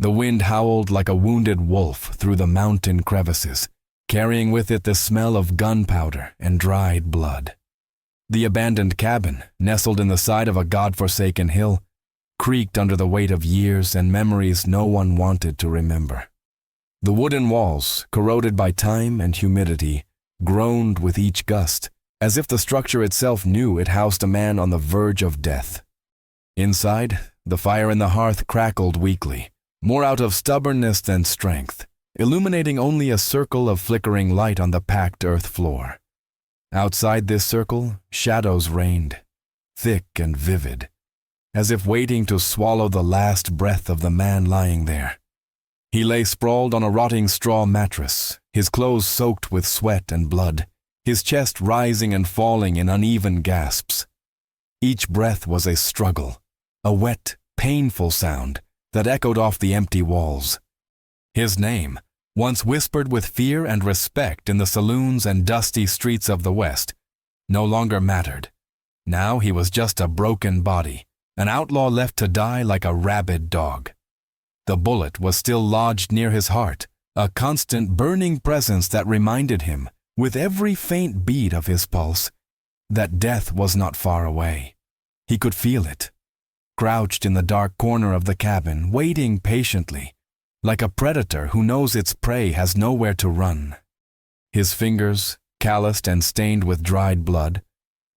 The wind howled like a wounded wolf through the mountain crevices, carrying with it the smell of gunpowder and dried blood. The abandoned cabin, nestled in the side of a god-forsaken hill, creaked under the weight of years and memories no one wanted to remember. The wooden walls, corroded by time and humidity, groaned with each gust, as if the structure itself knew it housed a man on the verge of death. Inside, the fire in the hearth crackled weakly, more out of stubbornness than strength, illuminating only a circle of flickering light on the packed earth floor. Outside this circle, shadows reigned, thick and vivid, as if waiting to swallow the last breath of the man lying there. He lay sprawled on a rotting straw mattress, his clothes soaked with sweat and blood, his chest rising and falling in uneven gasps. Each breath was a struggle, a wet, painful sound that echoed off the empty walls. His name, once whispered with fear and respect in the saloons and dusty streets of the West, no longer mattered. Now he was just a broken body, an outlaw left to die like a rabid dog. The bullet was still lodged near his heart, a constant burning presence that reminded him, with every faint beat of his pulse, that death was not far away. He could feel it, crouched in the dark corner of the cabin, waiting patiently, like a predator who knows its prey has nowhere to run. His fingers, calloused and stained with dried blood,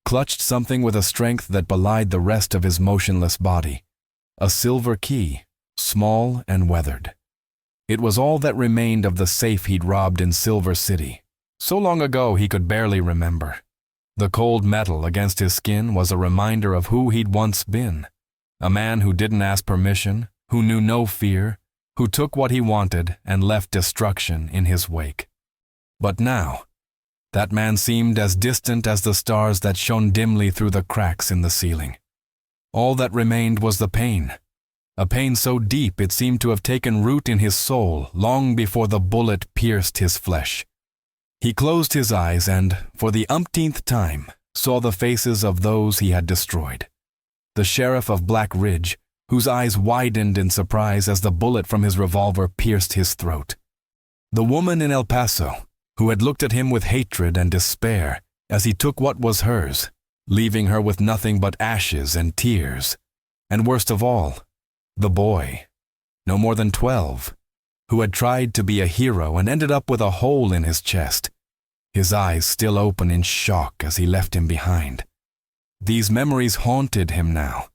clutched something with a strength that belied the rest of his motionless body, a silver key, small and weathered. It was all that remained of the safe he'd robbed in Silver City. So long ago he could barely remember. The cold metal against his skin was a reminder of who he'd once been, a man who didn't ask permission, who knew no fear, who took what he wanted and left destruction in his wake. But now, that man seemed as distant as the stars that shone dimly through the cracks in the ceiling. All that remained was the pain, a pain so deep it seemed to have taken root in his soul long before the bullet pierced his flesh. He closed his eyes and, for the umpteenth time, saw the faces of those he had destroyed. The sheriff of Black Ridge, whose eyes widened in surprise as the bullet from his revolver pierced his throat. The woman in El Paso, who had looked at him with hatred and despair as he took what was hers, leaving her with nothing but ashes and tears. And worst of all, the boy, no more than 12, who had tried to be a hero and ended up with a hole in his chest, his eyes still open in shock as he left him behind. These memories haunted him now,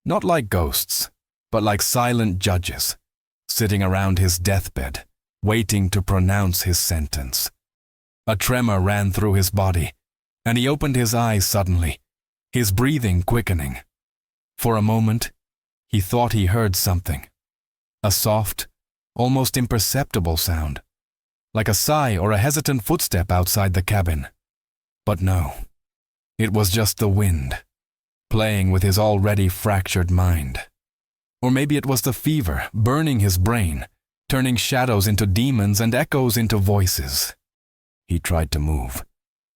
not like ghosts, but like silent judges, sitting around his deathbed, waiting to pronounce his sentence. A tremor ran through his body, and he opened his eyes suddenly, his breathing quickening. For a moment, he thought he heard something, a soft, almost imperceptible sound, like a sigh or a hesitant footstep outside the cabin. But no, it was just the wind, playing with his already fractured mind. Or maybe it was the fever burning his brain, turning shadows into demons and echoes into voices. He tried to move,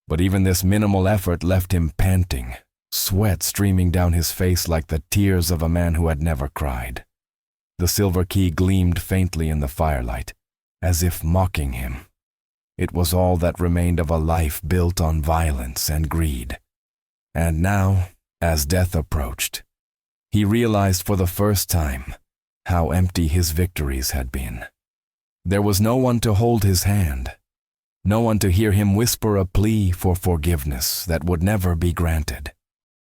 but even this minimal effort left him panting, sweat streaming down his face like the tears of a man who had never cried. The silver key gleamed faintly in the firelight, as if mocking him. It was all that remained of a life built on violence and greed. And now, as death approached, he realized for the first time how empty his victories had been. There was no one to hold his hand, no one to hear him whisper a plea for forgiveness that would never be granted.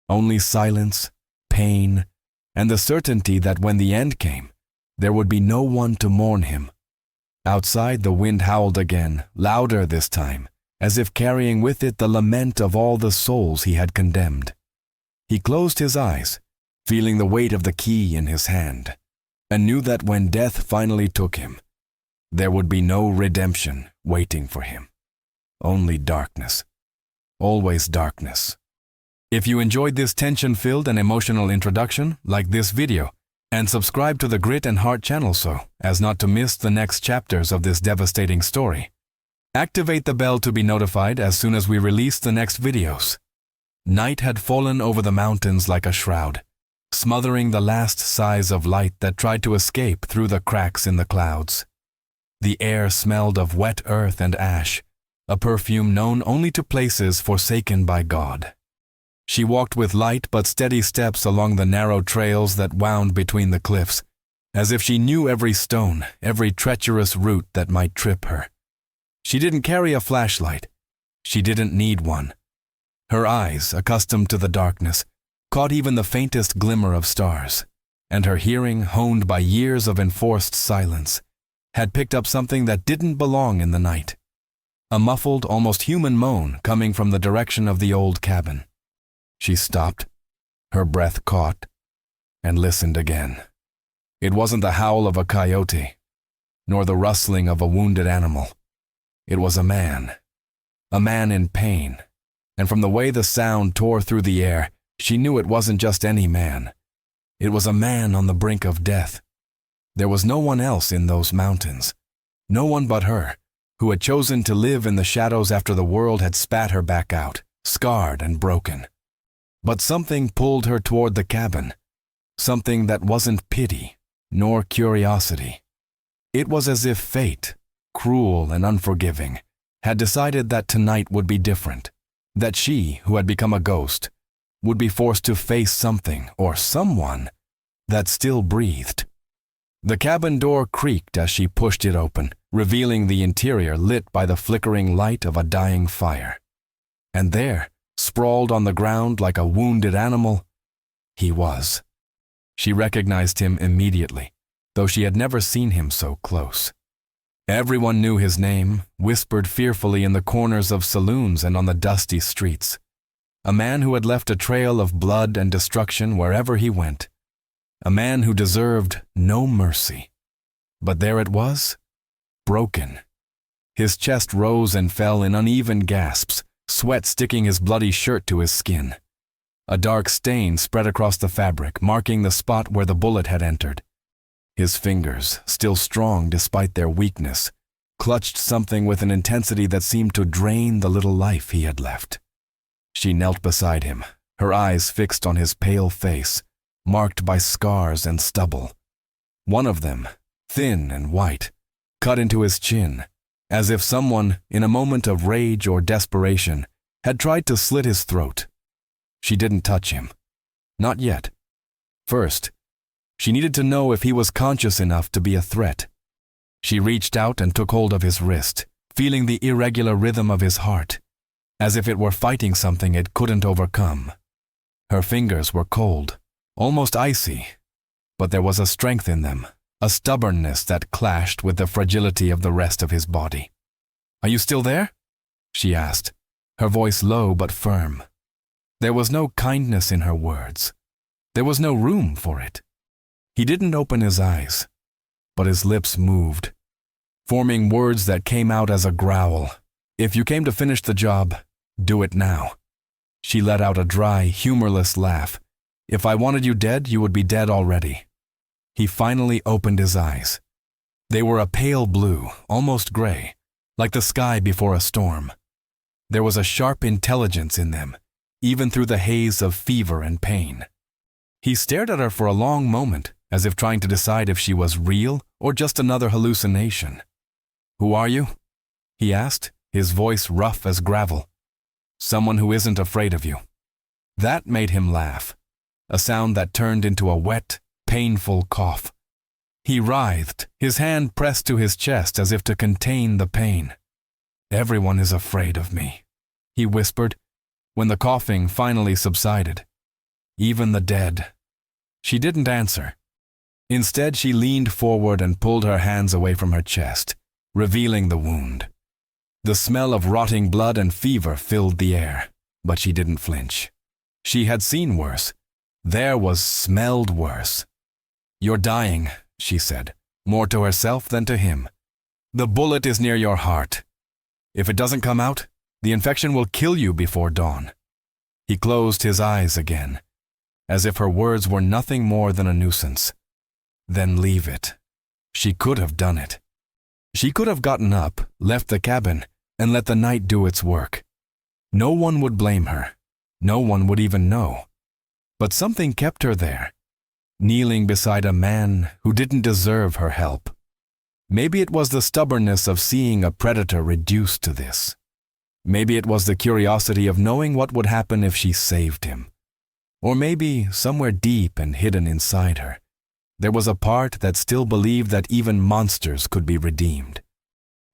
Only silence, pain, and the certainty that when the end came, there would be no one to mourn him. Outside, the wind howled again, louder this time, as if carrying with it the lament of all the souls he had condemned. He closed his eyes, feeling the weight of the key in his hand, and knew that when death finally took him, there would be no redemption waiting for him. Only darkness. Always darkness. If you enjoyed this tension-filled and emotional introduction, like this video, and subscribe to the Grit and Heart channel so as not to miss the next chapters of this devastating story. Activate the bell to be notified as soon as we release the next videos. Night had fallen over the mountains like a shroud, smothering the last sighs of light that tried to escape through the cracks in the clouds. The air smelled of wet earth and ash, a perfume known only to places forsaken by God. She walked with light but steady steps along the narrow trails that wound between the cliffs, as if she knew every stone, every treacherous route that might trip her. She didn't carry a flashlight. She didn't need one. Her eyes, accustomed to the darkness, caught even the faintest glimmer of stars, and her hearing, honed by years of enforced silence, had picked up something that didn't belong in the night. A muffled, almost human moan coming from the direction of the old cabin. She stopped, her breath caught, and listened again. It wasn't the howl of a coyote, nor the rustling of a wounded animal. It was a man in pain, and from the way the sound tore through the air, she knew it wasn't just any man. It was a man on the brink of death. There was no one else in those mountains, no one but her, who had chosen to live in the shadows after the world had spat her back out, scarred and broken. But something pulled her toward the cabin, something that wasn't pity, nor curiosity. It was as if fate, cruel and unforgiving, had decided that tonight would be different, that she, who had become a ghost, would be forced to face something or someone that still breathed. The cabin door creaked as she pushed it open, revealing the interior lit by the flickering light of a dying fire. And there, sprawled on the ground like a wounded animal, he was. She recognized him immediately, though she had never seen him so close. Everyone knew his name, whispered fearfully in the corners of saloons and on the dusty streets. A man who had left a trail of blood and destruction wherever he went. A man who deserved no mercy. But there it was, broken. His chest rose and fell in uneven gasps, sweat sticking his bloody shirt to his skin. A dark stain spread across the fabric, marking the spot where the bullet had entered. His fingers, still strong despite their weakness, clutched something with an intensity that seemed to drain the little life he had left. She knelt beside him, her eyes fixed on his pale face, marked by scars and stubble. One of them, thin and white, cut into his chin, as if someone, in a moment of rage or desperation, had tried to slit his throat. She didn't touch him. Not yet. First, she needed to know if he was conscious enough to be a threat. She reached out and took hold of his wrist, feeling the irregular rhythm of his heart, as if it were fighting something it couldn't overcome. Her fingers were cold, almost icy, but there was a strength in them, a stubbornness that clashed with the fragility of the rest of his body. "Are you still there?" she asked, her voice low but firm. There was no kindness in her words. There was no room for it. He didn't open his eyes, but his lips moved, forming words that came out as a growl. "If you came to finish the job, do it now." She let out a dry, humorless laugh. "If I wanted you dead, you would be dead already." He finally opened his eyes. They were a pale blue, almost gray, like the sky before a storm. There was a sharp intelligence in them, even through the haze of fever and pain. He stared at her for a long moment, as if trying to decide if she was real or just another hallucination. "Who are you?" he asked, his voice rough as gravel. "Someone who isn't afraid of you." That made him laugh, a sound that turned into a wet, painful cough. He writhed, his hand pressed to his chest as if to contain the pain. "Everyone is afraid of me," he whispered, when the coughing finally subsided. "Even the dead." She didn't answer. Instead, she leaned forward and pulled her hands away from her chest, revealing the wound. The smell of rotting blood and fever filled the air, but she didn't flinch. She had seen worse. There was smelled worse. "You're dying," she said, more to herself than to him. "The bullet is near your heart. If it doesn't come out, the infection will kill you before dawn." He closed his eyes again, as if her words were nothing more than a nuisance. Then leave it. She could have done it. She could have gotten up, left the cabin, and let the night do its work. No one would blame her. No one would even know. But something kept her there, kneeling beside a man who didn't deserve her help. Maybe it was the stubbornness of seeing a predator reduced to this. Maybe it was the curiosity of knowing what would happen if she saved him. Or maybe, somewhere deep and hidden inside her, there was a part that still believed that even monsters could be redeemed.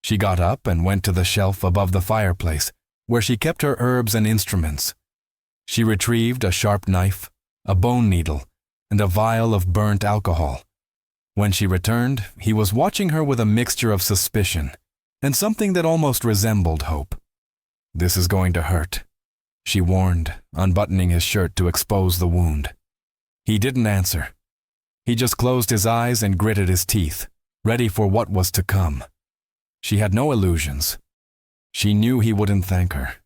She got up and went to the shelf above the fireplace, where she kept her herbs and instruments. She retrieved a sharp knife, a bone needle, and a vial of burnt alcohol. When she returned, he was watching her with a mixture of suspicion and something that almost resembled hope. "This is going to hurt," she warned, unbuttoning his shirt to expose the wound. He didn't answer. He just closed his eyes and gritted his teeth, ready for what was to come. She had no illusions. She knew he wouldn't thank her.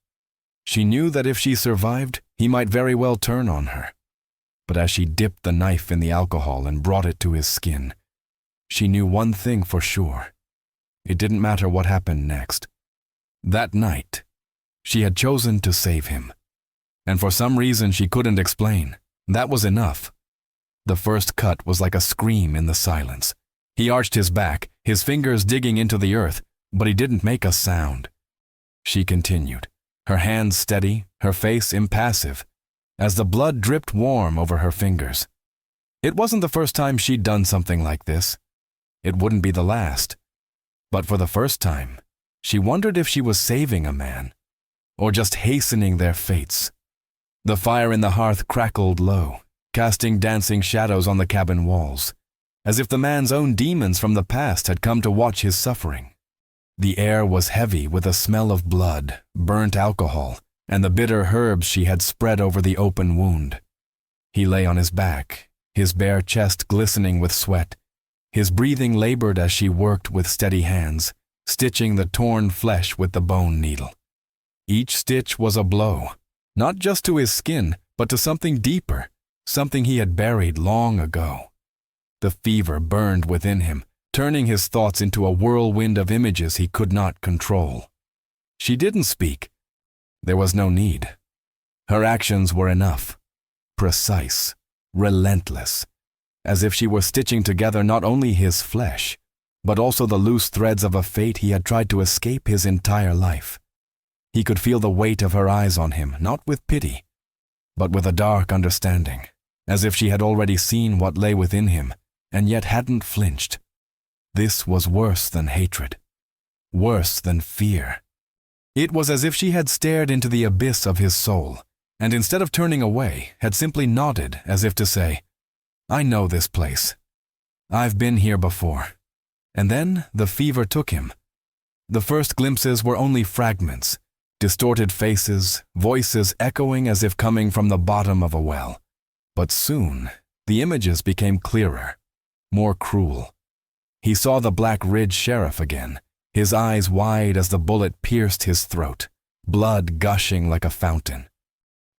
She knew that if she survived, he might very well turn on her. But as she dipped the knife in the alcohol and brought it to his skin, she knew one thing for sure. It didn't matter what happened next. That night, she had chosen to save him. And for some reason she couldn't explain, that was enough. The first cut was like a scream in the silence. He arched his back, his fingers digging into the earth, but he didn't make a sound. She continued, her hands steady, her face impassive, as the blood dripped warm over her fingers. It wasn't the first time she'd done something like this. It wouldn't be the last. But for the first time, she wondered if she was saving a man, or just hastening their fates. The fire in the hearth crackled low, casting dancing shadows on the cabin walls, as if the man's own demons from the past had come to watch his suffering. The air was heavy with the smell of blood, burnt alcohol, and the bitter herbs she had spread over the open wound. He lay on his back, his bare chest glistening with sweat. His breathing labored as she worked with steady hands, stitching the torn flesh with the bone needle. Each stitch was a blow, not just to his skin, but to something deeper, something he had buried long ago. The fever burned within him, turning his thoughts into a whirlwind of images he could not control. She didn't speak. There was no need. Her actions were enough. Precise, relentless, as if she were stitching together not only his flesh, but also the loose threads of a fate he had tried to escape his entire life. He could feel the weight of her eyes on him, not with pity, but with a dark understanding, as if she had already seen what lay within him, and yet hadn't flinched. This was worse than hatred, worse than fear. It was as if she had stared into the abyss of his soul, and instead of turning away, had simply nodded as if to say, "I know this place. I've been here before." And then the fever took him. The first glimpses were only fragments, distorted faces, voices echoing as if coming from the bottom of a well. But soon, the images became clearer, more cruel. He saw the Black Ridge sheriff again, his eyes wide as the bullet pierced his throat, blood gushing like a fountain.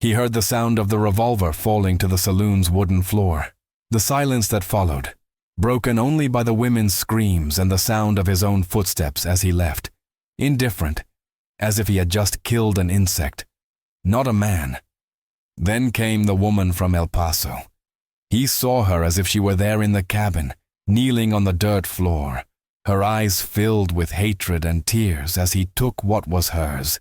He heard the sound of the revolver falling to the saloon's wooden floor, the silence that followed, broken only by the women's screams and the sound of his own footsteps as he left, indifferent, as if he had just killed an insect, not a man. Then came the woman from El Paso. He saw her as if she were there in the cabin, kneeling on the dirt floor, her eyes filled with hatred and tears as he took what was hers.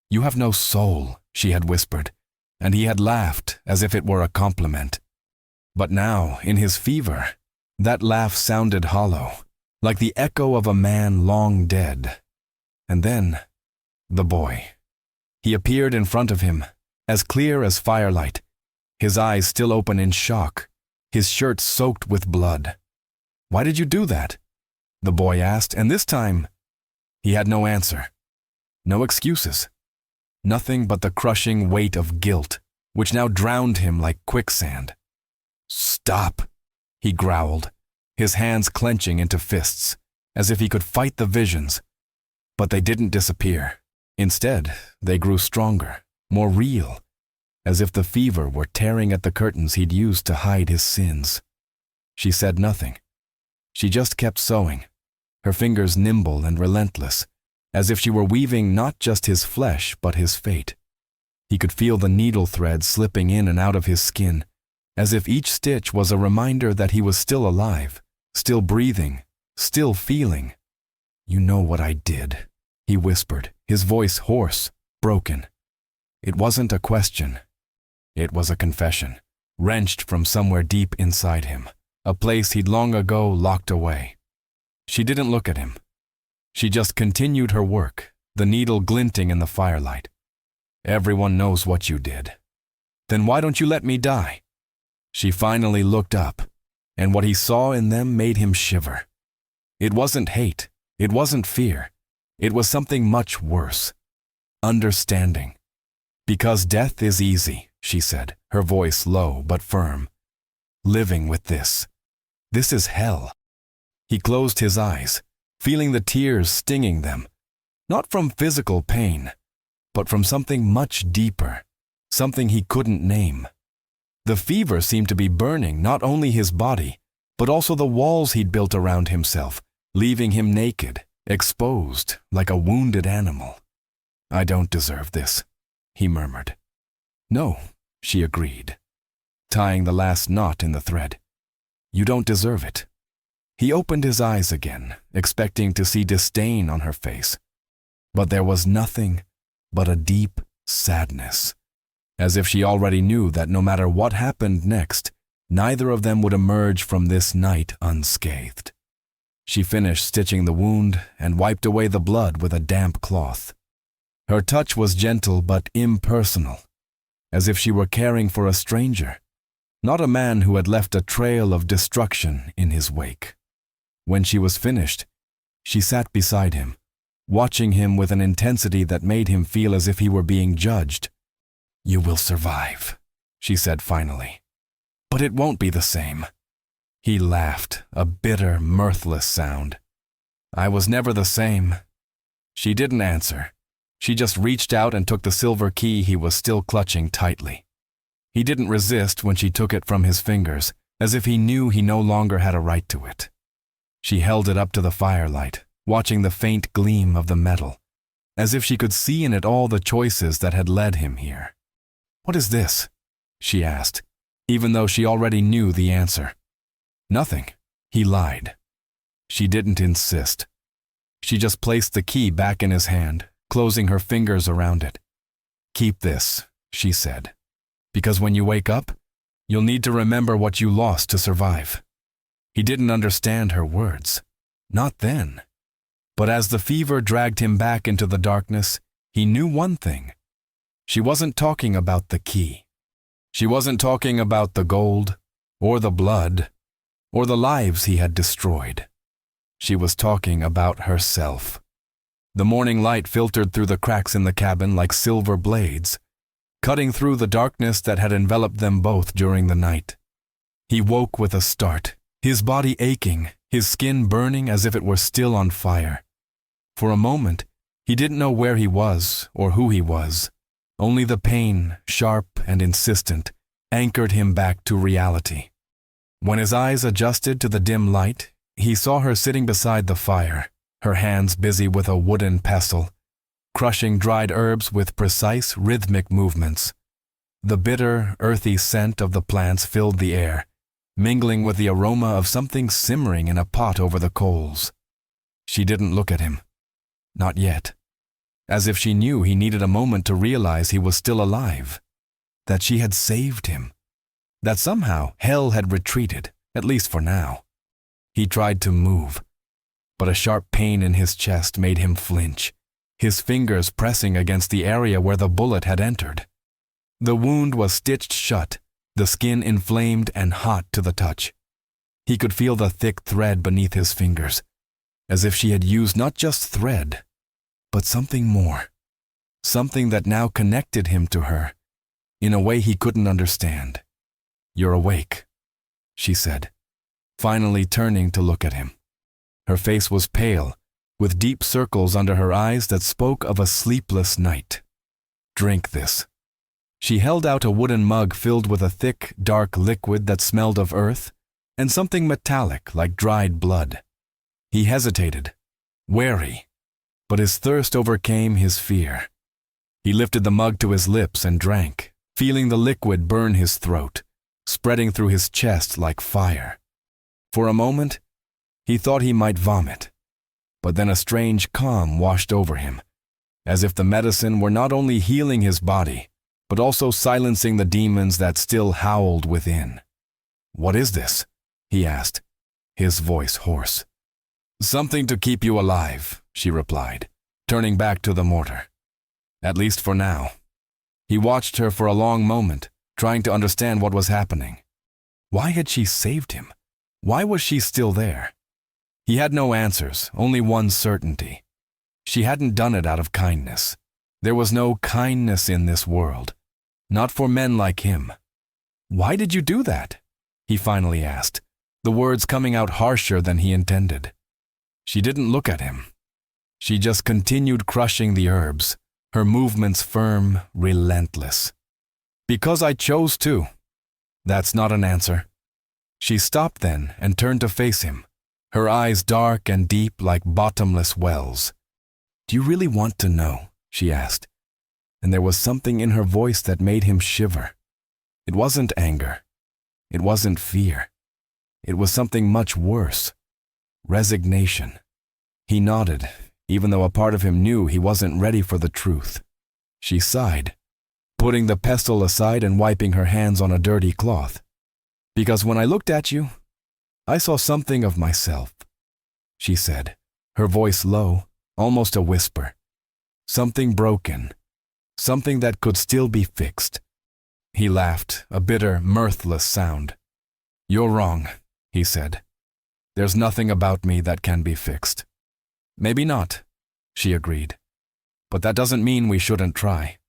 "You have no soul," she had whispered, and he had laughed as if it were a compliment. But now, in his fever, that laugh sounded hollow, like the echo of a man long dead. And then, the boy. He appeared in front of him, as clear as firelight, his eyes still open in shock, his shirt soaked with blood. "Why did you do that?" the boy asked, and this time, he had no answer. No excuses. Nothing but the crushing weight of guilt, which now drowned him like quicksand. "Stop," he growled, his hands clenching into fists, as if he could fight the visions. But they didn't disappear. Instead, they grew stronger, more real, as if the fever were tearing at the curtains he'd used to hide his sins. She said nothing. She just kept sewing, her fingers nimble and relentless, as if she were weaving not just his flesh but his fate. He could feel the needle threads slipping in and out of his skin, as if each stitch was a reminder that he was still alive, still breathing, still feeling. "You know what I did," he whispered, his voice hoarse, broken. It wasn't a question. It was a confession, wrenched from somewhere deep inside him, a place he'd long ago locked away. She didn't look at him. She just continued her work, the needle glinting in the firelight. "Everyone knows what you did. Then why don't you let me die?" She finally looked up, and what he saw in them made him shiver. It wasn't hate. It wasn't fear. It was something much worse. Understanding. "Because death is easy," she said, her voice low but firm. "Living with this. This is hell." He closed his eyes, feeling the tears stinging them, not from physical pain, but from something much deeper, something he couldn't name. The fever seemed to be burning not only his body, but also the walls he'd built around himself, leaving him naked, exposed, like a wounded animal. "I don't deserve this," he murmured. "No," she agreed, tying the last knot in the thread. "You don't deserve it." He opened his eyes again, expecting to see disdain on her face. But there was nothing but a deep sadness, as if she already knew that no matter what happened next, neither of them would emerge from this night unscathed. She finished stitching the wound and wiped away the blood with a damp cloth. Her touch was gentle but impersonal, as if she were caring for a stranger, not a man who had left a trail of destruction in his wake. When she was finished, she sat beside him, watching him with an intensity that made him feel as if he were being judged. "You will survive," she said finally. "But it won't be the same." He laughed, a bitter, mirthless sound. "I was never the same." She didn't answer. She just reached out and took the silver key he was still clutching tightly. He didn't resist when she took it from his fingers, as if he knew he no longer had a right to it. She held it up to the firelight, watching the faint gleam of the metal, as if she could see in it all the choices that had led him here. "What is this?" she asked, even though she already knew the answer. "Nothing," he lied. She didn't insist. She just placed the key back in his hand, closing her fingers around it. "Keep this," she said, "because when you wake up, you'll need to remember what you lost to survive." He didn't understand her words. Not then. But as the fever dragged him back into the darkness, he knew one thing. She wasn't talking about the key. She wasn't talking about the gold, or the blood, or the lives he had destroyed. She was talking about herself. The morning light filtered through the cracks in the cabin like silver blades, cutting through the darkness that had enveloped them both during the night. He woke with a start, his body aching, his skin burning as if it were still on fire. For a moment, he didn't know where he was or who he was. Only the pain, sharp and insistent, anchored him back to reality. When his eyes adjusted to the dim light, he saw her sitting beside the fire, her hands busy with a wooden pestle, crushing dried herbs with precise, rhythmic movements. The bitter, earthy scent of the plants filled the air, mingling with the aroma of something simmering in a pot over the coals. She didn't look at him. Not yet. As if she knew he needed a moment to realize he was still alive, that she had saved him, that somehow hell had retreated, at least for now. He tried to move, but a sharp pain in his chest made him flinch, his fingers pressing against the area where the bullet had entered. The wound was stitched shut, the skin inflamed and hot to the touch. He could feel the thick thread beneath his fingers, as if she had used not just thread, but something more, something that now connected him to her, in a way he couldn't understand. "You're awake," she said, finally turning to look at him. Her face was pale, with deep circles under her eyes that spoke of a sleepless night. "Drink this." She held out a wooden mug filled with a thick, dark liquid that smelled of earth and something metallic like dried blood. He hesitated, wary, but his thirst overcame his fear. He lifted the mug to his lips and drank, feeling the liquid burn his throat, spreading through his chest like fire. For a moment, he thought he might vomit, but then a strange calm washed over him, as if the medicine were not only healing his body, but also silencing the demons that still howled within. "What is this?" he asked, his voice hoarse. "Something to keep you alive," she replied, turning back to the mortar. "At least for now." He watched her for a long moment, trying to understand what was happening. Why had she saved him? Why was she still there? He had no answers, only one certainty. She hadn't done it out of kindness. There was no kindness in this world, not for men like him. "Why did you do that?" he finally asked, the words coming out harsher than he intended. She didn't look at him. She just continued crushing the herbs, her movements firm, relentless. "Because I chose to." "That's not an answer." She stopped then and turned to face him, her eyes dark and deep like bottomless wells. "Do you really want to know?" she asked, and there was something in her voice that made him shiver. It wasn't anger. It wasn't fear. It was something much worse. Resignation. He nodded, even though a part of him knew he wasn't ready for the truth. She sighed, putting the pestle aside and wiping her hands on a dirty cloth. "Because when I looked at you, I saw something of myself," she said, her voice low, almost a whisper. "Something broken, something that could still be fixed." He laughed, a bitter, mirthless sound. "You're wrong," he said. "There's nothing about me that can be fixed." "Maybe not," she agreed. "But that doesn't mean we shouldn't try."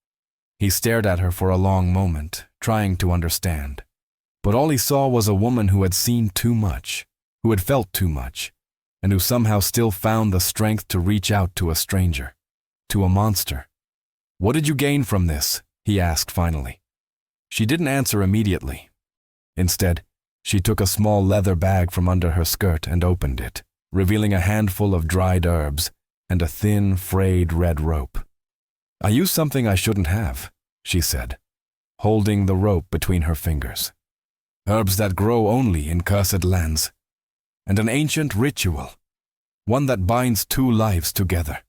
He stared at her for a long moment, trying to understand. But all he saw was a woman who had seen too much, who had felt too much, and who somehow still found the strength to reach out to a stranger, to a monster. "What did you gain from this?" he asked finally. She didn't answer immediately. Instead, she took a small leather bag from under her skirt and opened it, revealing a handful of dried herbs and a thin, frayed red rope. "I used something I shouldn't have," she said, holding the rope between her fingers. "Herbs that grow only in cursed lands, and an ancient ritual, one that binds two lives together."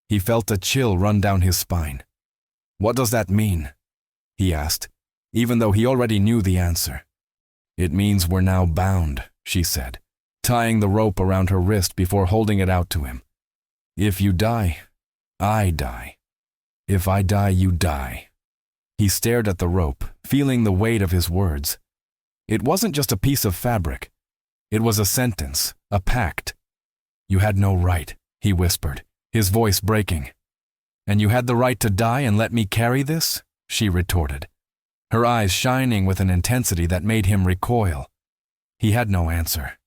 He felt a chill run down his spine. "What does that mean?" he asked, even though he already knew the answer. "It means we're now bound," she said, tying the rope around her wrist before holding it out to him. "If you die, I die. If I die, you die." He stared at the rope, feeling the weight of his words. It wasn't just a piece of fabric. It was a sentence, a pact. "You had no right," he whispered, his voice breaking. "And you had the right to die and let me carry this?" she retorted, her eyes shining with an intensity that made him recoil. He had no answer,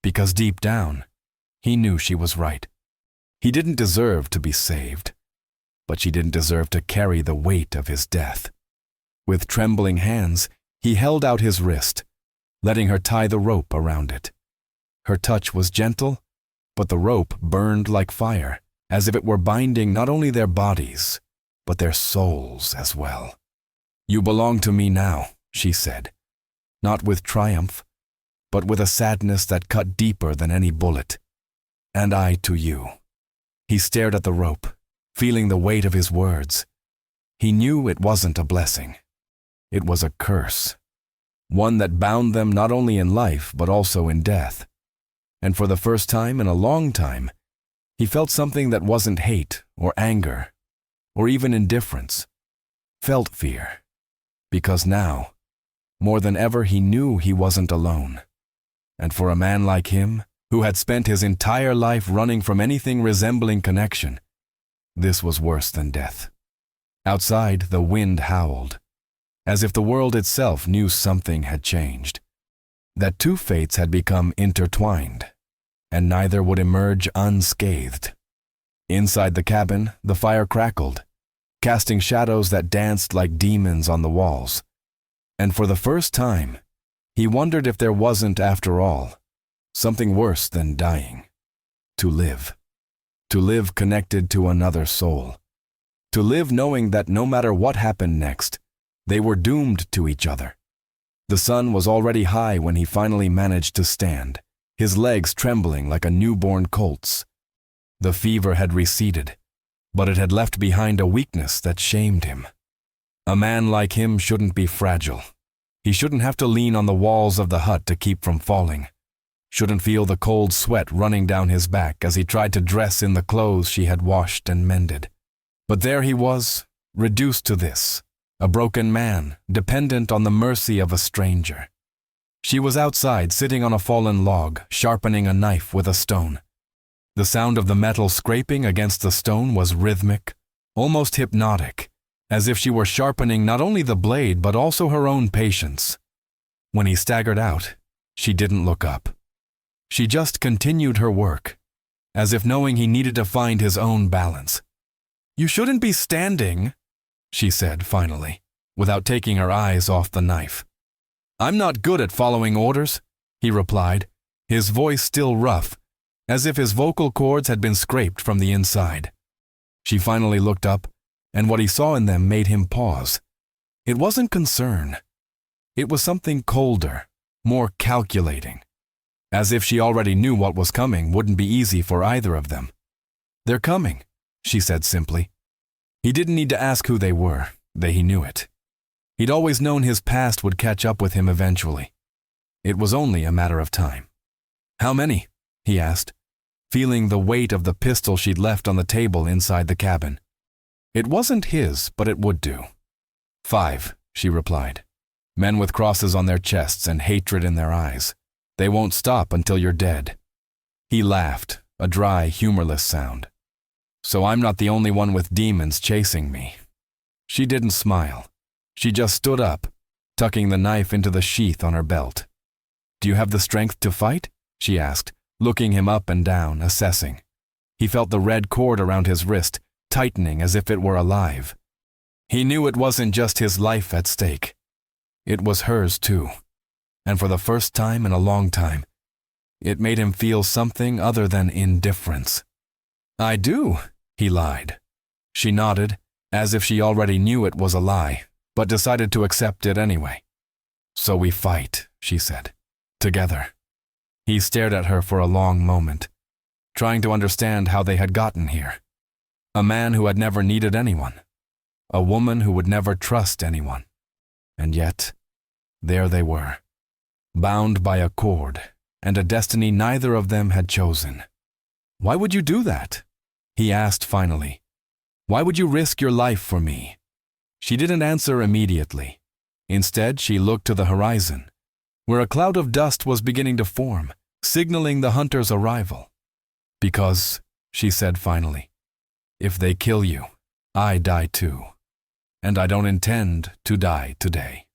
because deep down, he knew she was right. He didn't deserve to be saved, but she didn't deserve to carry the weight of his death. With trembling hands, he held out his wrist, letting her tie the rope around it. Her touch was gentle, but the rope burned like fire, as if it were binding not only their bodies, but their souls as well. "You belong to me now," she said, not with triumph, but with a sadness that cut deeper than any bullet. "And I to you." He stared at the rope, feeling the weight of his words. He knew it wasn't a blessing. It was a curse, one that bound them not only in life but also in death. And for the first time in a long time, he felt something that wasn't hate or anger or even indifference. Felt fear, because now, more than ever, he knew he wasn't alone. And for a man like him, who had spent his entire life running from anything resembling connection, this was worse than death. Outside, the wind howled, as if the world itself knew something had changed, that two fates had become intertwined, and neither would emerge unscathed. Inside the cabin, the fire crackled, casting shadows that danced like demons on the walls. And for the first time, he wondered if there wasn't, after all, something worse than dying. To live connected to another soul. To live knowing that no matter what happened next, they were doomed to each other. The sun was already high when he finally managed to stand, his legs trembling like a newborn colt's. The fever had receded, but it had left behind a weakness that shamed him. A man like him shouldn't be fragile. He shouldn't have to lean on the walls of the hut to keep from falling. Shouldn't feel the cold sweat running down his back as he tried to dress in the clothes she had washed and mended. But there he was, reduced to this, a broken man, dependent on the mercy of a stranger. She was outside, sitting on a fallen log, sharpening a knife with a stone. The sound of the metal scraping against the stone was rhythmic, almost hypnotic, as if she were sharpening not only the blade but also her own patience. When he staggered out, she didn't look up. She just continued her work, as if knowing he needed to find his own balance. "You shouldn't be standing," she said finally, without taking her eyes off the knife. "I'm not good at following orders," he replied, his voice still rough, as if his vocal cords had been scraped from the inside. She finally looked up, and what he saw in them made him pause. It wasn't concern. It was something colder, more calculating. As if she already knew what was coming wouldn't be easy for either of them. "They're coming," she said simply. He didn't need to ask who they were, he knew it. He'd always known his past would catch up with him eventually. It was only a matter of time. "How many?" he asked, feeling the weight of the pistol she'd left on the table inside the cabin. It wasn't his, but it would do. "5, she replied. "Men with crosses on their chests and hatred in their eyes. They won't stop until you're dead." He laughed, a dry, humorless sound. "So I'm not the only one with demons chasing me." She didn't smile. She just stood up, tucking the knife into the sheath on her belt. "Do you have the strength to fight?" she asked, looking him up and down, assessing. He felt the red cord around his wrist, tightening as if it were alive. He knew it wasn't just his life at stake. It was hers too. And for the first time in a long time, it made him feel something other than indifference. "I do," he lied. She nodded, as if she already knew it was a lie, but decided to accept it anyway. "So we fight," she said. "Together." He stared at her for a long moment, trying to understand how they had gotten here. A man who had never needed anyone. A woman who would never trust anyone. And yet, there they were, bound by a cord, and a destiny neither of them had chosen. "Why would you do that?" he asked finally. "Why would you risk your life for me?" She didn't answer immediately. Instead, she looked to the horizon, where a cloud of dust was beginning to form, signaling the hunter's arrival. "Because," she said finally, "if they kill you, I die too. And I don't intend to die today."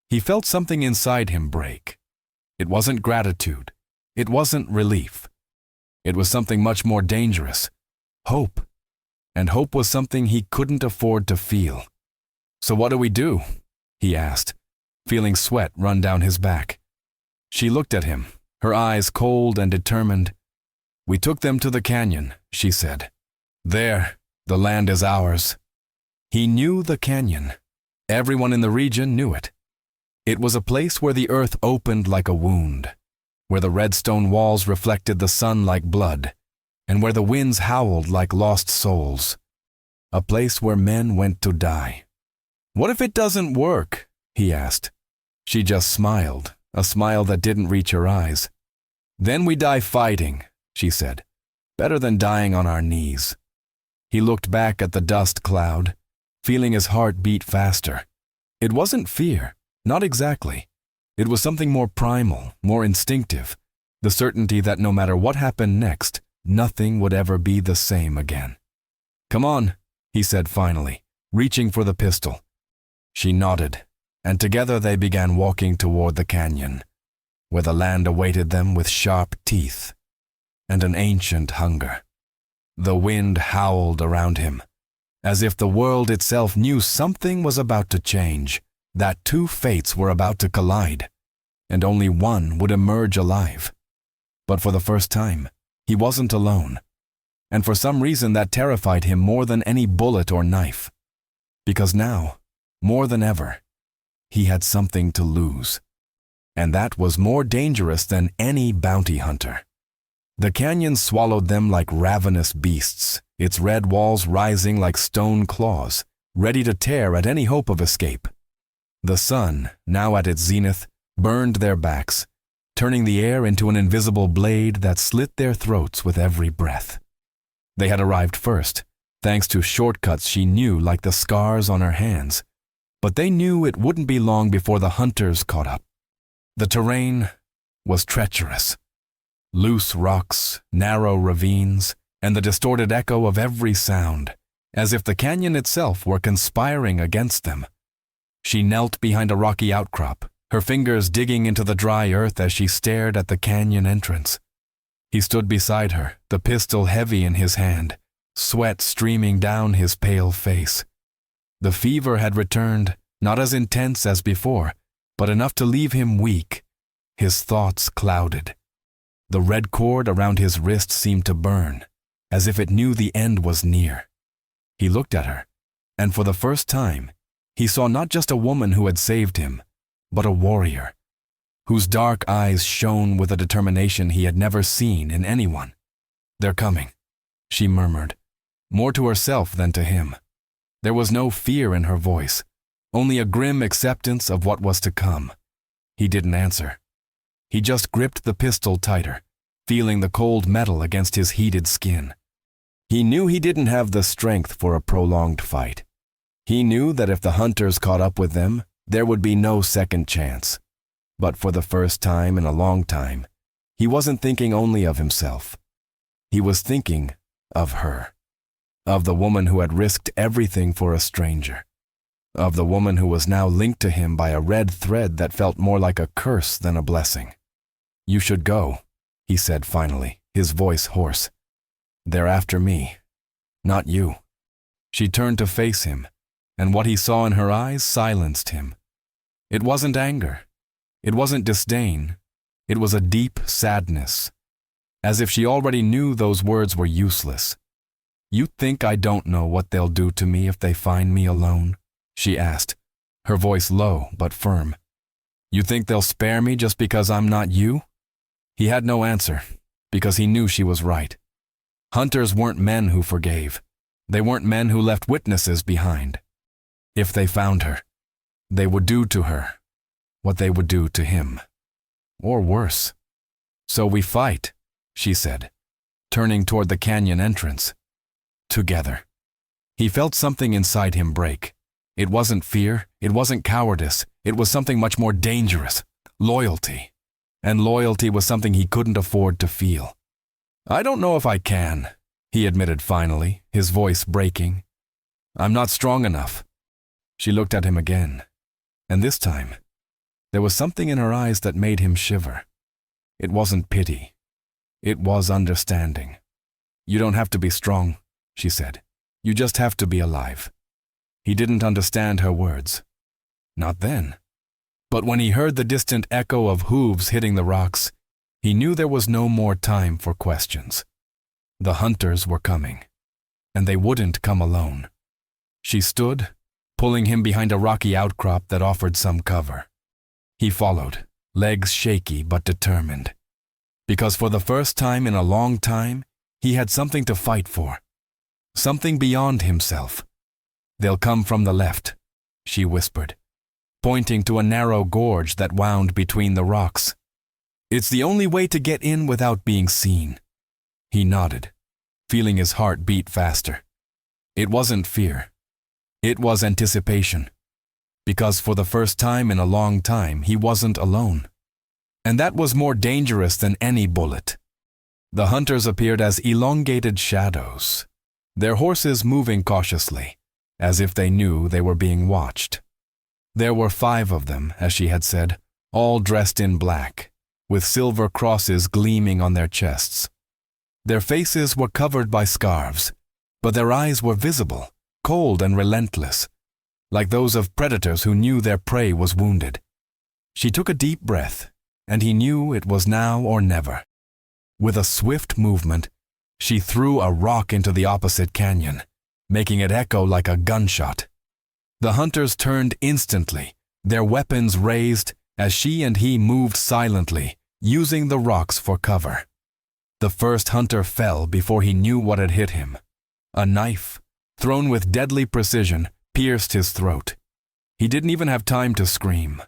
He felt something inside him break. It wasn't gratitude. It wasn't relief. It was something much more dangerous. Hope. And hope was something he couldn't afford to feel. "So what do we do?" he asked, feeling sweat run down his back. She looked at him, her eyes cold and determined. "We took them to the canyon," she said. "There, the land is ours." He knew the canyon. Everyone in the region knew it. It was a place where the earth opened like a wound, where the red stone walls reflected the sun like blood, and where the winds howled like lost souls. A place where men went to die. "What if it doesn't work?" he asked. She just smiled, a smile that didn't reach her eyes. "Then we die fighting," she said. "Better than dying on our knees." He looked back at the dust cloud, feeling his heart beat faster. It wasn't fear, not exactly. It was something more primal, more instinctive, the certainty that no matter what happened next, nothing would ever be the same again. "Come on," he said finally, reaching for the pistol. She nodded, and together they began walking toward the canyon, where the land awaited them with sharp teeth and an ancient hunger. The wind howled around him, as if the world itself knew something was about to change, that two fates were about to collide, and only one would emerge alive. But for the first time, he wasn't alone, and for some reason that terrified him more than any bullet or knife. Because now, more than ever, he had something to lose. and that was more dangerous than any bounty hunter. The canyon swallowed them like ravenous beasts, its red walls rising like stone claws, ready to tear at any hope of escape. The sun, now at its zenith, burned their backs, turning the air into an invisible blade that slit their throats with every breath. They had arrived first, thanks to shortcuts she knew like the scars on her hands, but they knew it wouldn't be long before the hunters caught up. The terrain was treacherous. Loose rocks, narrow ravines, and the distorted echo of every sound, as if the canyon itself were conspiring against them. She knelt behind a rocky outcrop, her fingers digging into the dry earth as she stared at the canyon entrance. He stood beside her, the pistol heavy in his hand, sweat streaming down his pale face. The fever had returned, not as intense as before, but enough to leave him weak, his thoughts clouded. The red cord around his wrist seemed to burn, as if it knew the end was near. He looked at her, and for the first time, he saw not just a woman who had saved him, but a warrior, whose dark eyes shone with a determination he had never seen in anyone. "They're coming," she murmured, more to herself than to him. There was no fear in her voice, only a grim acceptance of what was to come. He didn't answer. He just gripped the pistol tighter, feeling the cold metal against his heated skin. He knew he didn't have the strength for a prolonged fight. He knew that if the hunters caught up with them, there would be no second chance. But for the first time in a long time, he wasn't thinking only of himself. He was thinking of her, of the woman who had risked everything for a stranger, of the woman who was now linked to him by a red thread that felt more like a curse than a blessing. "You should go," he said finally, his voice hoarse. "They're after me, not you." She turned to face him, and what he saw in her eyes silenced him. It wasn't anger. It wasn't disdain. It was a deep sadness, as if she already knew those words were useless. "You think I don't know what they'll do to me if they find me alone?" she asked, her voice low but firm. "You think they'll spare me just because I'm not you?" He had no answer, because he knew she was right. Hunters weren't men who forgave. They weren't men who left witnesses behind. If they found her, they would do to her what they would do to him, or worse. "So we fight," she said, turning toward the canyon entrance. "Together." He felt something inside him break. It wasn't fear, it wasn't cowardice, it was something much more dangerous, loyalty. And loyalty was something he couldn't afford to feel. "I don't know if I can," he admitted finally, his voice breaking. "I'm not strong enough." She looked at him again, and this time, there was something in her eyes that made him shiver. It wasn't pity. It was understanding. "You don't have to be strong," she said. "You just have to be alive." He didn't understand her words. Not then. But when he heard the distant echo of hooves hitting the rocks, he knew there was no more time for questions. The hunters were coming, and they wouldn't come alone. She stood, pulling him behind a rocky outcrop that offered some cover. He followed, legs shaky but determined. Because for the first time in a long time, he had something to fight for. Something beyond himself. "They'll come from the left," she whispered, pointing to a narrow gorge that wound between the rocks. "It's the only way to get in without being seen." He nodded, feeling his heart beat faster. It wasn't fear. It was anticipation. Because for the first time in a long time, he wasn't alone. And that was more dangerous than any bullet. The hunters appeared as elongated shadows, their horses moving cautiously, as if they knew they were being watched. There were 5 of them, as she had said, all dressed in black, with silver crosses gleaming on their chests. Their faces were covered by scarves, but their eyes were visible, cold and relentless, like those of predators who knew their prey was wounded. She took a deep breath, and he knew it was now or never. With a swift movement, she threw a rock into the opposite canyon, making it echo like a gunshot. The hunters turned instantly, their weapons raised, as she and he moved silently, using the rocks for cover. The first hunter fell before he knew what had hit him. A knife, thrown with deadly precision, pierced his throat. He didn't even have time to scream.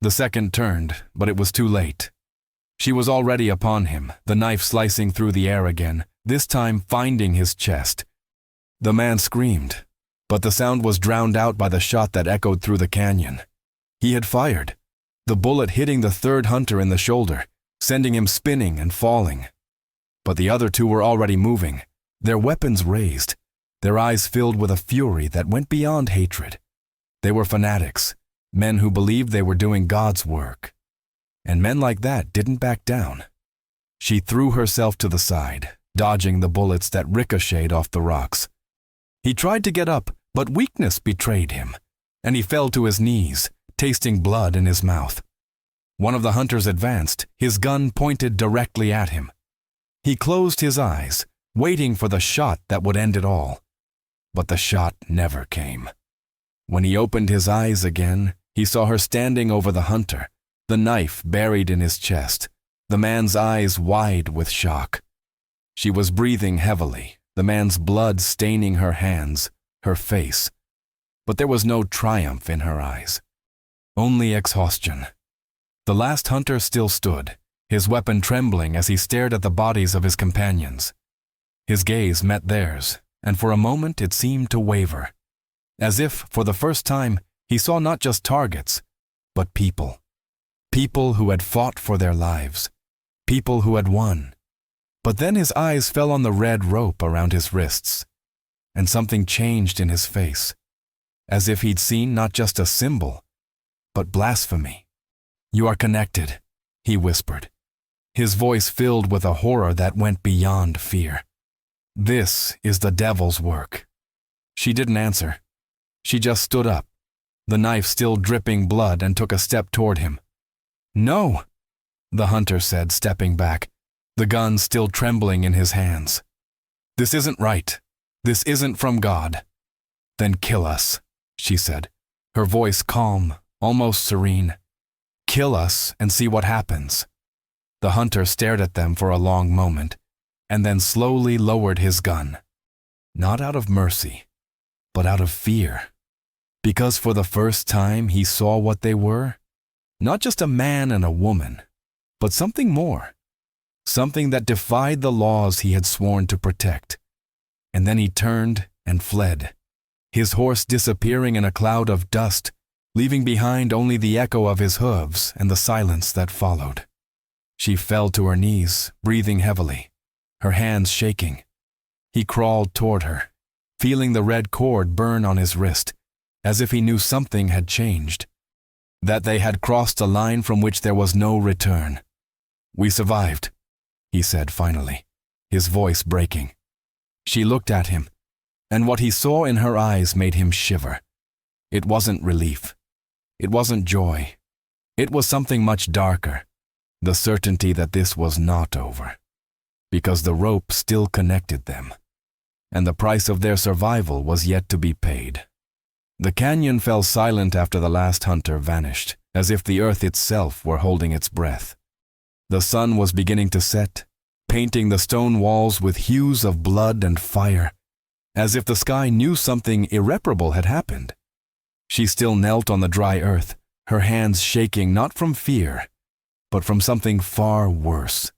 The second turned, but it was too late. She was already upon him, the knife slicing through the air again, this time finding his chest. The man screamed, but the sound was drowned out by the shot that echoed through the canyon. He had fired, the bullet hitting the third hunter in the shoulder, sending him spinning and falling. But the other two were already moving, their weapons raised, their eyes filled with a fury that went beyond hatred. They were fanatics, men who believed they were doing God's work. And men like that didn't back down. She threw herself to the side, dodging the bullets that ricocheted off the rocks. He tried to get up, but weakness betrayed him, and he fell to his knees, tasting blood in his mouth. One of the hunters advanced, his gun pointed directly at him. He closed his eyes, waiting for the shot that would end it all. But the shot never came. When he opened his eyes again, he saw her standing over the hunter, the knife buried in his chest, the man's eyes wide with shock. She was breathing heavily, the man's blood staining her hands, her face. But there was no triumph in her eyes, only exhaustion. The last hunter still stood, his weapon trembling as he stared at the bodies of his companions. His gaze met theirs, and for a moment it seemed to waver, as if, for the first time, he saw not just targets, but people. People who had fought for their lives, people who had won. But then his eyes fell on the red rope around his wrists, and something changed in his face, as if he'd seen not just a symbol, but blasphemy. "You are connected," he whispered, his voice filled with a horror that went beyond fear. "This is the devil's work." She didn't answer. She just stood up, the knife still dripping blood, and took a step toward him. "No," the hunter said, stepping back, the gun still trembling in his hands. "This isn't right. This isn't from God." "Then kill us," she said, her voice calm, almost serene. "Kill us and see what happens." The hunter stared at them for a long moment, and then slowly lowered his gun. Not out of mercy, but out of fear. Because for the first time he saw what they were. Not just a man and a woman, but something more. Something that defied the laws he had sworn to protect. And then he turned and fled, his horse disappearing in a cloud of dust, leaving behind only the echo of his hooves and the silence that followed. She fell to her knees, breathing heavily, her hands shaking. He crawled toward her, feeling the red cord burn on his wrist, as if he knew something had changed, that they had crossed a line from which there was no return. "We survived," he said finally, his voice breaking. She looked at him, and what he saw in her eyes made him shiver. It wasn't relief. It wasn't joy. It was something much darker, the certainty that this was not over, because the rope still connected them, and the price of their survival was yet to be paid. The canyon fell silent after the last hunter vanished, as if the earth itself were holding its breath. The sun was beginning to set, painting the stone walls with hues of blood and fire, as if the sky knew something irreparable had happened. She still knelt on the dry earth, her hands shaking not from fear, but from something far worse.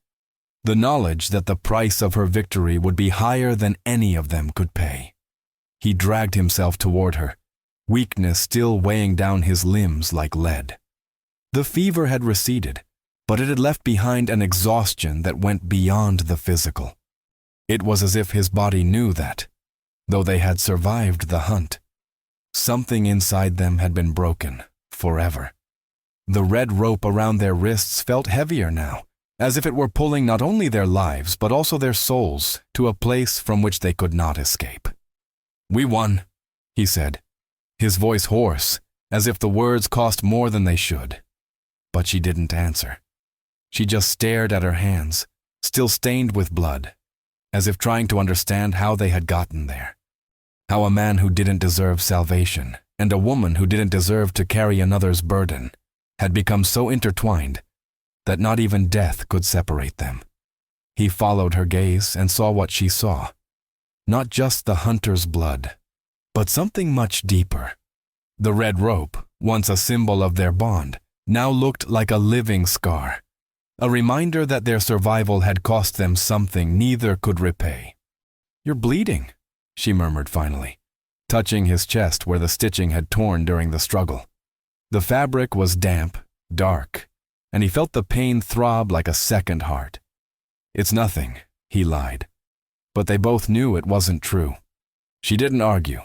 The knowledge that the price of her victory would be higher than any of them could pay. He dragged himself toward her, weakness still weighing down his limbs like lead. The fever had receded, but it had left behind an exhaustion that went beyond the physical. It was as if his body knew that, though they had survived the hunt, something inside them had been broken forever. The red rope around their wrists felt heavier now, as if it were pulling not only their lives but also their souls to a place from which they could not escape. "We won," he said, his voice hoarse, as if the words cost more than they should. But she didn't answer. She just stared at her hands, still stained with blood, as if trying to understand how they had gotten there. How a man who didn't deserve salvation, and a woman who didn't deserve to carry another's burden, had become so intertwined that not even death could separate them. He followed her gaze and saw what she saw. Not just the hunter's blood, but something much deeper. The red rope, once a symbol of their bond, now looked like a living scar, a reminder that their survival had cost them something neither could repay. "You're bleeding," she murmured finally, touching his chest where the stitching had torn during the struggle. The fabric was damp, dark, and he felt the pain throb like a second heart. "It's nothing," he lied. But they both knew it wasn't true. She didn't argue.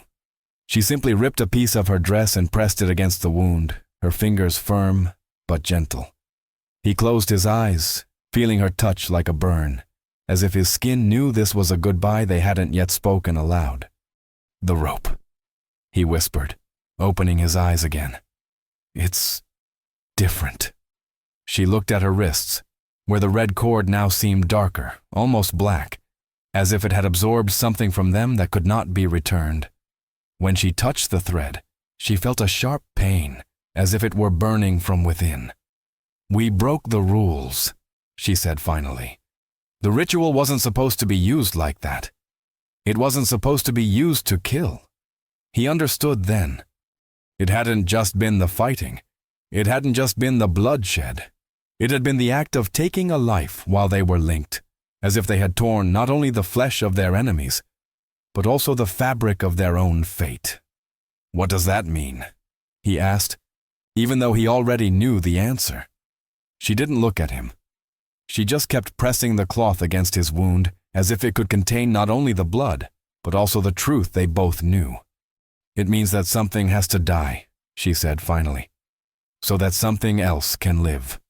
She simply ripped a piece of her dress and pressed it against the wound, her fingers firm but gentle. He closed his eyes, feeling her touch like a burn, as if his skin knew this was a goodbye they hadn't yet spoken aloud. "The rope," he whispered, opening his eyes again. "It's different." She looked at her wrists, where the red cord now seemed darker, almost black, as if it had absorbed something from them that could not be returned. When she touched the thread, she felt a sharp pain, as if it were burning from within. "We broke the rules," she said finally. "The ritual wasn't supposed to be used like that. It wasn't supposed to be used to kill." He understood then. It hadn't just been the fighting. It hadn't just been the bloodshed. It had been the act of taking a life while they were linked, as if they had torn not only the flesh of their enemies, but also the fabric of their own fate. "What does that mean?" he asked, even though he already knew the answer. She didn't look at him. She just kept pressing the cloth against his wound as if it could contain not only the blood, but also the truth they both knew. "It means that something has to die," she said finally, "so that something else can live."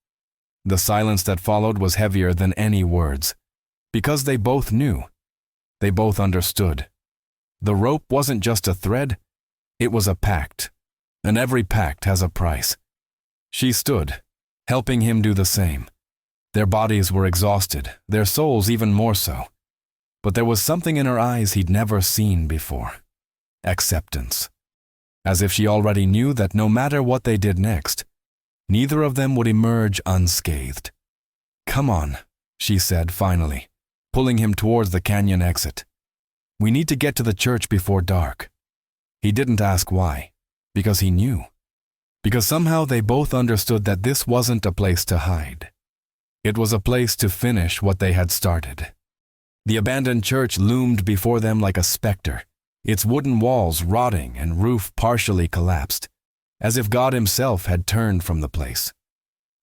The silence that followed was heavier than any words, because they both knew. They both understood. The rope wasn't just a thread, it was a pact, and every pact has a price. She stood, helping him do the same. Their bodies were exhausted, their souls even more so. But there was something in her eyes he'd never seen before. Acceptance. As if she already knew that no matter what they did next, neither of them would emerge unscathed. "Come on," she said finally, pulling him towards the canyon exit. "We need to get to the church before dark." He didn't ask why, because he knew. Because somehow they both understood that this wasn't a place to hide. It was a place to finish what they had started. The abandoned church loomed before them like a specter, its wooden walls rotting and roof partially collapsed, as if God himself had turned from the place.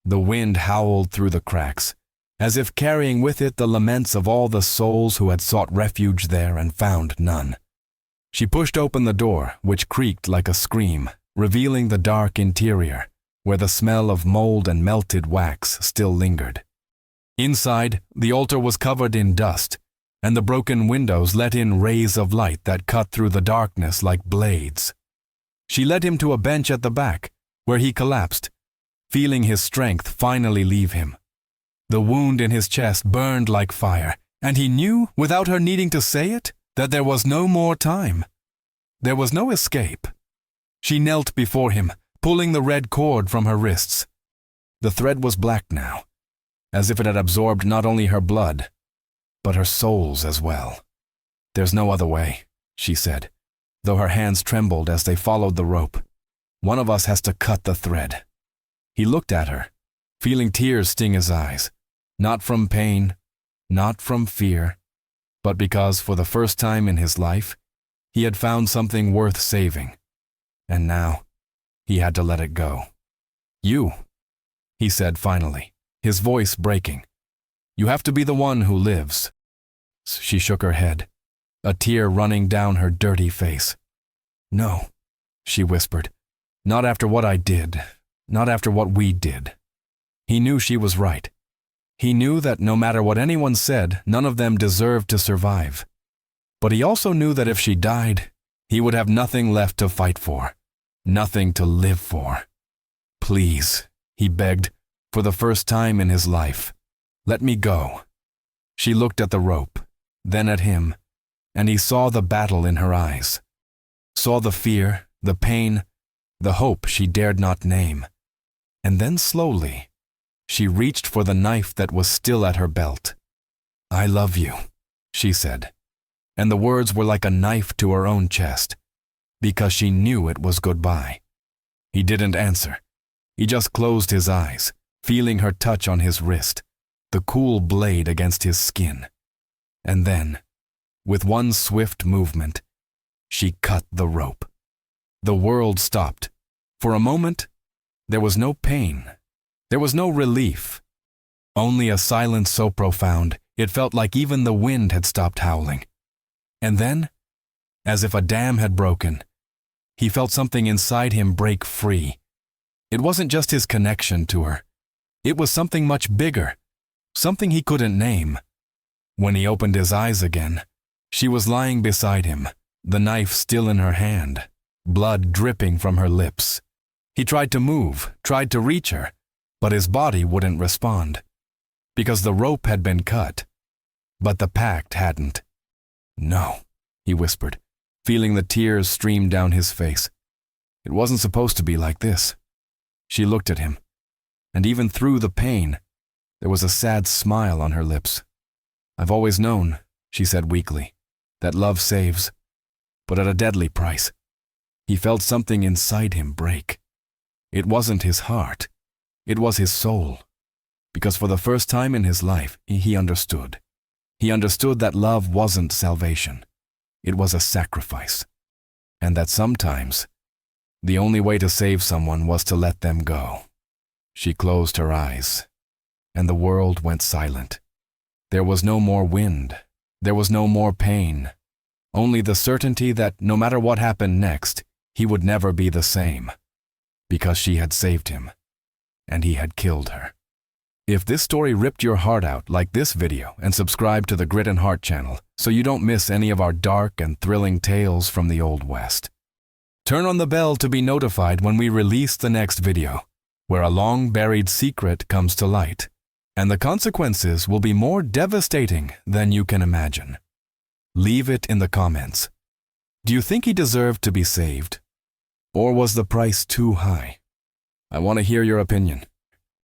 The wind howled through the cracks, as if carrying with it the laments of all the souls who had sought refuge there and found none. She pushed open the door, which creaked like a scream, revealing the dark interior, where the smell of mold and melted wax still lingered. Inside, the altar was covered in dust, and the broken windows let in rays of light that cut through the darkness like blades. She led him to a bench at the back, where he collapsed, feeling his strength finally leave him. The wound in his chest burned like fire, and he knew, without her needing to say it, that there was no more time. There was no escape. She knelt before him, pulling the red cord from her wrists. The thread was black now, as if it had absorbed not only her blood, but her soul's as well. "There's no other way," she said, though her hands trembled as they followed the rope. "One of us has to cut the thread." He looked at her, feeling tears sting his eyes, not from pain, not from fear, but because for the first time in his life, he had found something worth saving. And now, he had to let it go. "You," he said finally, his voice breaking. "You have to be the one who lives." She shook her head, a tear running down her dirty face. "No," she whispered, "not after what I did, not after what we did." He knew she was right. He knew that no matter what anyone said, none of them deserved to survive. But he also knew that if she died, he would have nothing left to fight for, nothing to live for. "Please," he begged, for the first time in his life, "let me go." She looked at the rope, then at him, and he saw the battle in her eyes. Saw the fear, the pain, the hope she dared not name. And then slowly, she reached for the knife that was still at her belt. "I love you," she said, and the words were like a knife to her own chest, because she knew it was goodbye. He didn't answer. He just closed his eyes, feeling her touch on his wrist, the cool blade against his skin. And then, with one swift movement, she cut the rope. The world stopped. For a moment, there was no pain. There was no relief. Only a silence so profound, it felt like even the wind had stopped howling. And then, as if a dam had broken, he felt something inside him break free. It wasn't just his connection to her. It was something much bigger, something he couldn't name. When he opened his eyes again, she was lying beside him, the knife still in her hand, blood dripping from her lips. He tried to move, tried to reach her, but his body wouldn't respond, because the rope had been cut, but the pact hadn't. "No," he whispered, feeling the tears stream down his face. It wasn't supposed to be like this. She looked at him, and even through the pain, there was a sad smile on her lips. "I've always known," she said weakly, "that love saves, but at a deadly price." He felt something inside him break. It wasn't his heart, it was his soul, because for the first time in his life, he understood. He understood that love wasn't salvation. It was a sacrifice, and that sometimes the only way to save someone was to let them go. She closed her eyes, and the world went silent. There was no more wind. There was no more pain. Only the certainty that no matter what happened next, he would never be the same, because she had saved him, and he had killed her. If this story ripped your heart out, like this video and subscribe to the Grit and Heart channel so you don't miss any of our dark and thrilling tales from the Old West. Turn on the bell to be notified when we release the next video, where a long-buried secret comes to light, and the consequences will be more devastating than you can imagine. Leave it in the comments. Do you think he deserved to be saved? Or was the price too high? I want to hear your opinion.